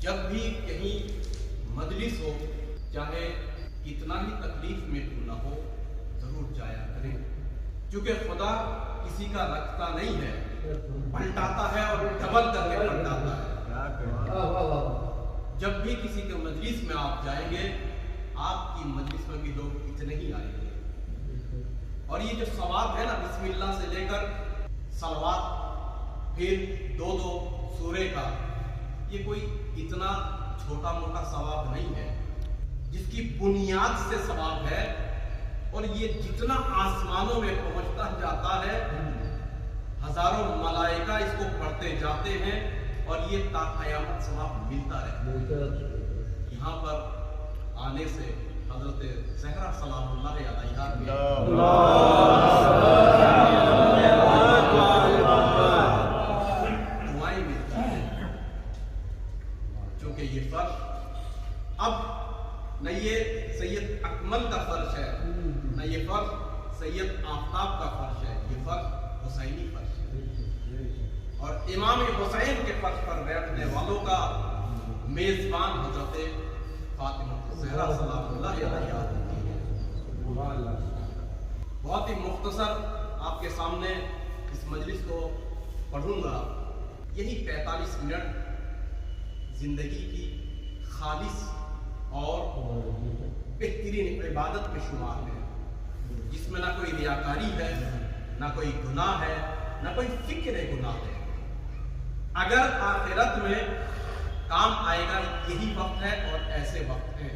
جب بھی کہیں مجلس ہو، چاہے کتنا ہی تکلیف میں کیوں نہ ہو، ضرور جایا کریں، کیونکہ خدا کسی کا رکھتا نہیں ہے، پلٹاتا ہے اور ڈبل کر کے پلٹاتا ہے۔ جب بھی کسی کے مجلس میں آپ جائیں گے، آپ کی مجلس میں بھی لوگ اتنے ہی آئیں گے، اور یہ جو ثواب ہے نا، بسم اللہ سے لے کر صلوات، پھر دو سورے کا، یہ کوئی اتنا چھوٹا موٹا ثواب نہیں ہے، جس کی بنیاد سے ثواب ہے، اور یہ جتنا آسمانوں میں پہنچتا جاتا ہے، ہزاروں ملائکہ اس کو پڑھتے جاتے ہیں، اور یہ تا قیامت ثواب ملتا رہتا ہے۔ یہاں پر آنے سے حضرت زہرا سلام اللہ علیہا کے دعائیں ملتی ہیں، چونکہ یہ فرش اب نہ یہ سید اکمل کا فرش ہے، نہ یہ فرش سید آفتاب کا فرش ہے، یہ فرش حسینی فرش ہے، اور امام حسین کے فرش پر بیٹھنے والوں کا میزبان حضرت فاطمہ زہرا سلام اللہ علیہا ہوتی ہے۔ بہت ہی مختصر آپ کے سامنے اس مجلس کو پڑھوں گا۔ یہی 45 منٹ زندگی کی خالص اور بہترین عبادت میں شمار ہے، جس میں نہ کوئی ریاکاری ہے، نہ کوئی گناہ ہے، نہ کوئی فکر گناہ ہے۔ اگر آخرت میں کام آئے گا، یہی وقت ہے اور ایسے وقت ہیں۔